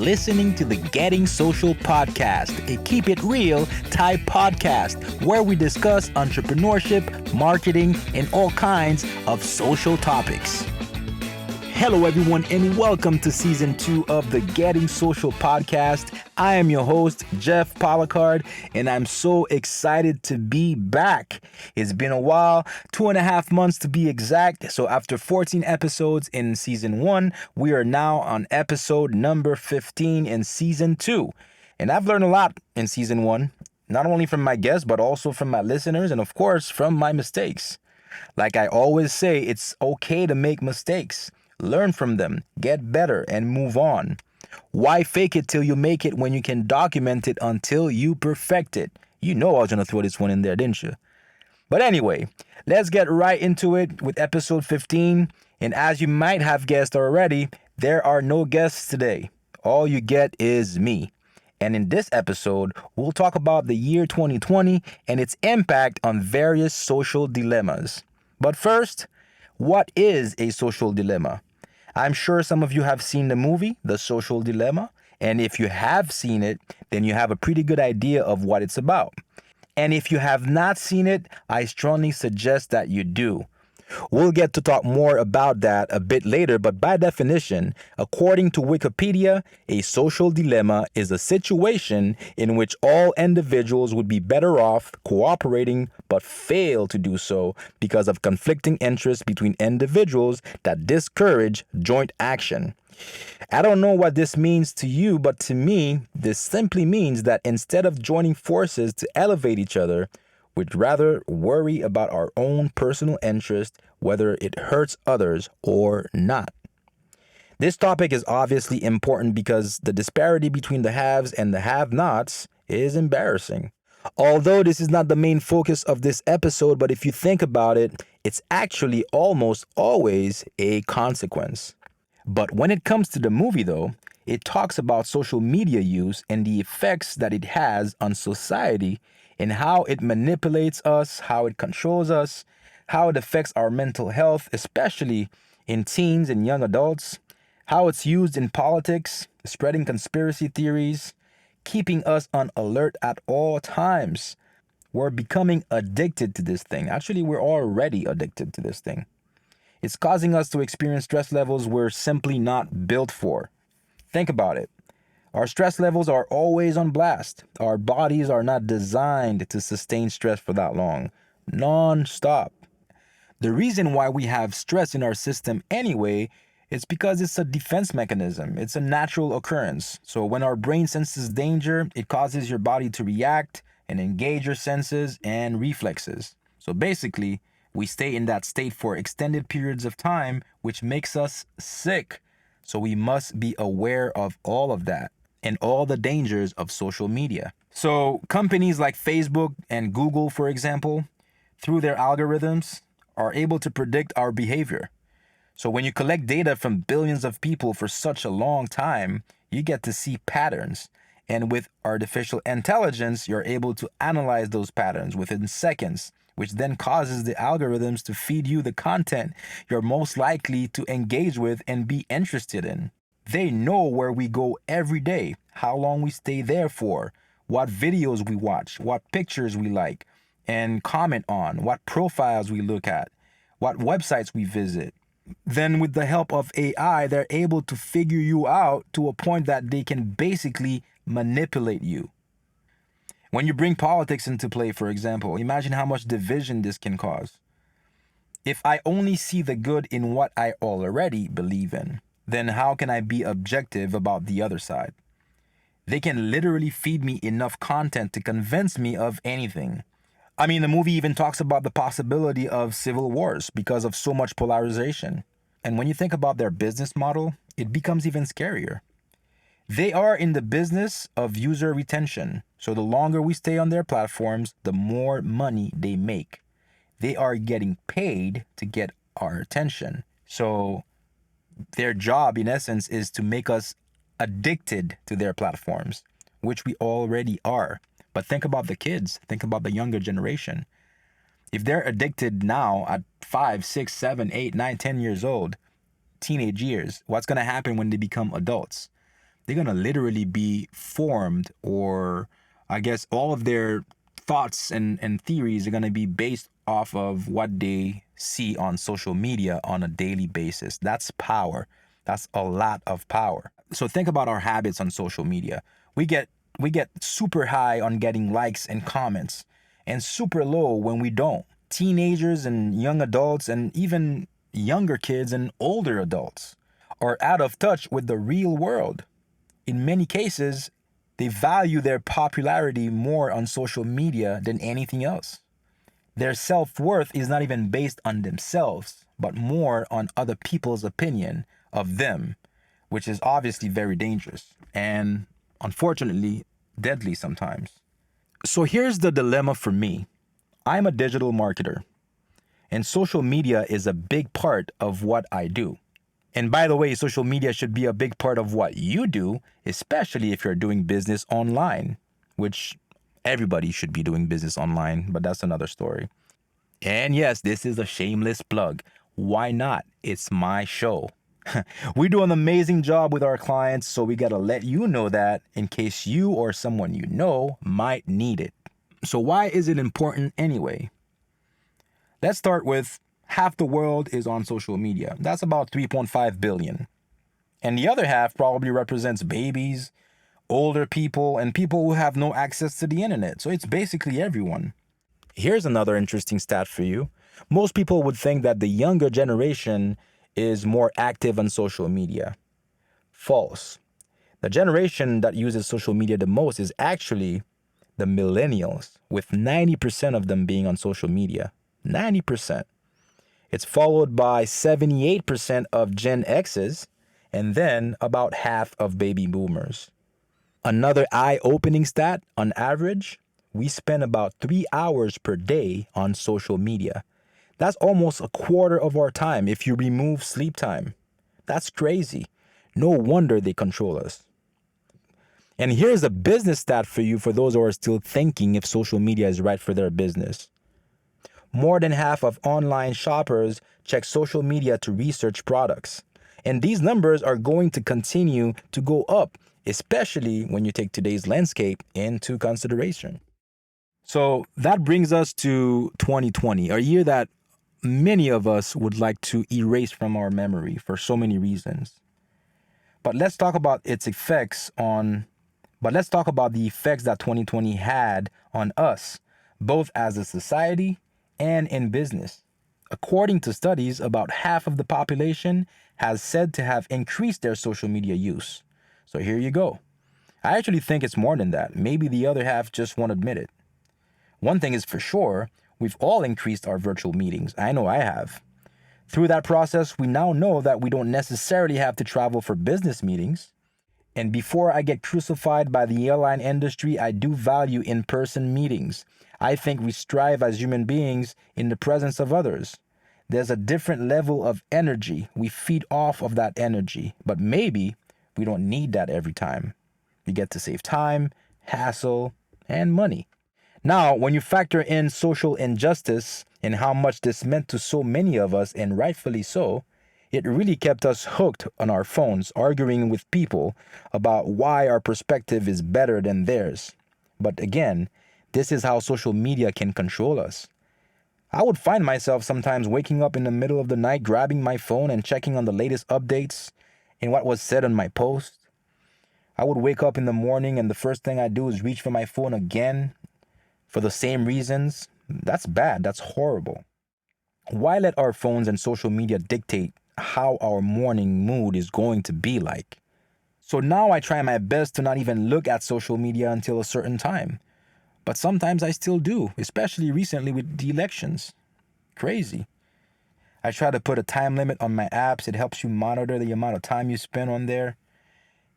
listening to the Getting Social podcast, a keep it real type podcast where we discuss entrepreneurship, marketing, and all kinds of social topics. Hello, everyone, and welcome to season 2 of the Getting Social podcast. I am your host, Jeff Policard, and I'm so excited to be back. It's been a while, 2.5 months to be exact. So after 14 episodes in season 1, we are now on episode number 15 in season 2. And I've learned a lot in season 1, not only from my guests, but also from my listeners, and of course, from my mistakes. Like I always say, it's okay to make mistakes. Learn from them, get better, and move on. Why fake it till you make it when you can document it until you perfect it? You know I was going to throw this one in there, didn't you? But anyway, let's get right into it with episode 15. And as you might have guessed already, there are no guests today. All you get is me. And in this episode, we'll talk about the year 2020 and its impact on various social dilemmas. But first, what is a social dilemma? I'm sure some of you have seen the movie, The Social Dilemma, and if you have seen it, then you have a pretty good idea of what it's about. And if you have not seen it, I strongly suggest that you do. We'll get to talk more about that a bit later, but by definition, according to Wikipedia, a social dilemma is a situation in which all individuals would be better off cooperating but fail to do so because of conflicting interests between individuals that discourage joint action. I don't know what this means to you, but to me, this simply means that instead of joining forces to elevate each other, we'd rather worry about our own personal interest, whether it hurts others or not. This topic is obviously important because the disparity between the haves and the have-nots is embarrassing. Although this is not the main focus of this episode, but if you think about it, it's actually almost always a consequence. But when it comes to the movie, though, it talks about social media use and the effects that it has on society and how it manipulates us, how it controls us, how it affects our mental health, especially in teens and young adults, how it's used in politics, spreading conspiracy theories, keeping us on alert at all times. We're becoming addicted to this thing. Actually, we're already addicted to this thing. It's causing us to experience stress levels we're simply not built for. Think about it. Our stress levels are always on blast. Our bodies are not designed to sustain stress for that long, non-stop. The reason why we have stress in our system anyway is because it's a defense mechanism. It's a natural occurrence. So when our brain senses danger, it causes your body to react and engage your senses and reflexes. So basically, we stay in that state for extended periods of time, which makes us sick. So we must be aware of all of that and all the dangers of social media. So companies like Facebook and Google, for example, through their algorithms, are able to predict our behavior. So when you collect data from billions of people for such a long time, you get to see patterns. And with artificial intelligence, you're able to analyze those patterns within seconds, which then causes the algorithms to feed you the content you're most likely to engage with and be interested in. They know where we go every day, how long we stay there for, what videos we watch, what pictures we like and comment on, what profiles we look at, what websites we visit. Then with the help of AI, they're able to figure you out to a point that they can basically manipulate you. When you bring politics into play, for example, imagine how much division this can cause. If I only see the good in what I already believe in, then how can I be objective about the other side? They can literally feed me enough content to convince me of anything. I mean, the movie even talks about the possibility of civil wars because of so much polarization. And when you think about their business model, it becomes even scarier. They are in the business of user retention. So the longer we stay on their platforms, the more money they make. They are getting paid to get our attention. So their job, in essence, is to make us addicted to their platforms, which we already are. But think about the kids. Think about the younger generation. If they're addicted now at 5, 6, 7, 8, 9, 10 years old, teenage years, what's going to happen when they become adults? they're going to literally be formed, or I guess all of their thoughts and theories are going to be based off of what they see on social media on a daily basis. That's power. That's a lot of power. So think about our habits on social media. We get super high on getting likes and comments, and super low when we don't. Teenagers and young adults, and even younger kids and older adults, are out of touch with the real world. In many cases, they value their popularity more on social media than anything else. Their self-worth is not even based on themselves, but more on other people's opinion of them, which is obviously very dangerous and unfortunately deadly sometimes. So here's the dilemma for me. I'm a digital marketer, and social media is a big part of what I do. And by the way, social media should be a big part of what you do, especially if you're doing business online, which everybody should be doing business online, but that's another story. And yes, this is a shameless plug. Why not? It's my show. We do an amazing job with our clients, so we gotta let you know that in case you or someone you know might need it. So why is it important anyway? Let's start with half the world is on social media. That's about 3.5 billion. And the other half probably represents babies, older people, and people who have no access to the internet. So it's basically everyone. Here's another interesting stat for you. Most people would think that the younger generation is more active on social media. False. The generation that uses social media the most is actually the millennials, with 90% of them being on social media. 90%. It's followed by 78% of Gen X's, and then about half of baby boomers. Another eye-opening stat, on average, we spend about 3 hours per day on social media. That's almost a quarter of our time if you remove sleep time. That's crazy. No wonder they control us. And here's a business stat for you, for those who are still thinking if social media is right for their business. More than half of online shoppers check social media to research products. And these numbers are going to continue to go up, especially when you take today's landscape into consideration. So that brings us to 2020, a year that many of us would like to erase from our memory for so many reasons. But let's talk about its effects on but let's talk about the effects that 2020 had on us, both as a society and in business. According to studies, about half of the population has said to have increased their social media use. So here you go. I actually think it's more than that. Maybe the other half just won't admit it. One thing is for sure, we've all increased our virtual meetings. I know I have. Through that process, we now know that we don't necessarily have to travel for business meetings. And before I get crucified by the airline industry, I do value in-person meetings. I think we strive as human beings in the presence of others. There's a different level of energy. We feed off of that energy, but maybe we don't need that every time. We get to save time, hassle, and money. Now, when you factor in social injustice and how much this meant to so many of us, and rightfully so, it really kept us hooked on our phones, arguing with people about why our perspective is better than theirs. But again, this is how social media can control us. I would find myself sometimes waking up in the middle of the night, grabbing my phone and checking on the latest updates and what was said on my post. I would wake up in the morning and the first thing I do is reach for my phone again for the same reasons. That's bad. That's horrible. Why let our phones and social media dictate how our morning mood is going to be like? So now I try my best to not even look at social media until a certain time. But sometimes I still do, especially recently with the elections. Crazy. I try to put a time limit on my apps. It helps you monitor the amount of time you spend on there.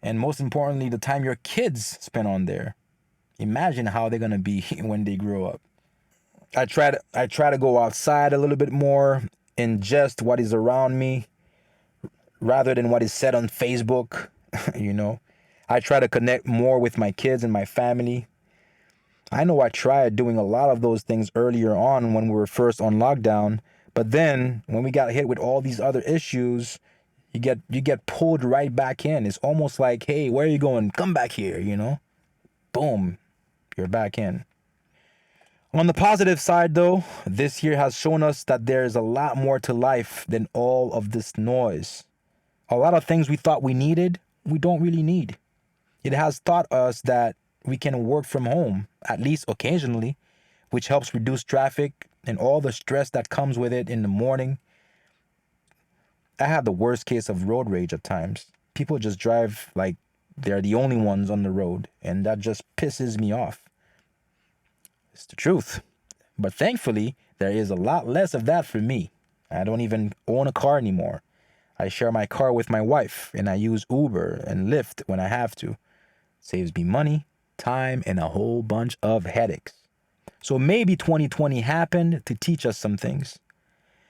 And most importantly, the time your kids spend on there. Imagine how they're going to be when they grow up. I try to go outside a little bit more, ingest what is around me rather than what is said on Facebook, you know. I try to connect more with my kids and my family. I know I tried doing a lot of those things earlier on when we were first on lockdown, but then when we got hit with all these other issues, You get pulled right back in. It's almost like, hey, where are you going? Come back here, Boom, you're back in. On the positive side, though, this year has shown us that there's a lot more to life than all of this noise. A lot of things we thought we needed, we don't really need. It has taught us that we can work from home, at least occasionally, which helps reduce traffic and all the stress that comes with it in the morning. I have the worst case of road rage at times. People just drive like they're the only ones on the road, and that just pisses me off. It's the truth. But thankfully, there is a lot less of that for me. I don't even own a car anymore. I share my car with my wife, and I use Uber and Lyft when I have to. Saves me money, time, and a whole bunch of headaches. So maybe 2020 happened to teach us some things.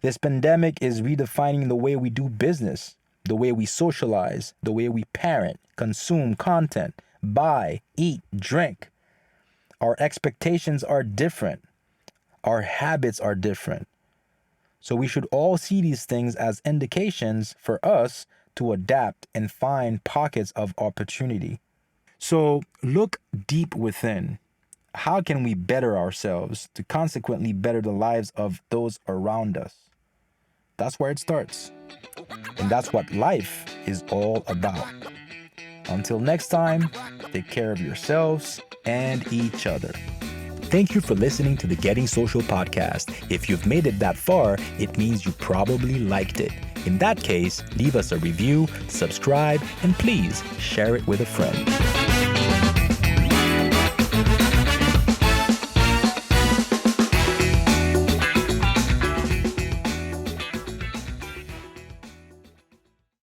This pandemic is redefining the way we do business, the way we socialize, the way we parent, consume content, buy, eat, drink. Our expectations are different. Our habits are different. So we should all see these things as indications for us to adapt and find pockets of opportunity. So look deep within. How can we better ourselves to consequently better the lives of those around us? That's where it starts. And that's what life is all about. Until next time, take care of yourselves and each other. Thank you for listening to the Getting Social podcast. If you've made it that far, it means you probably liked it. In that case, leave us a review, subscribe, and please share it with a friend.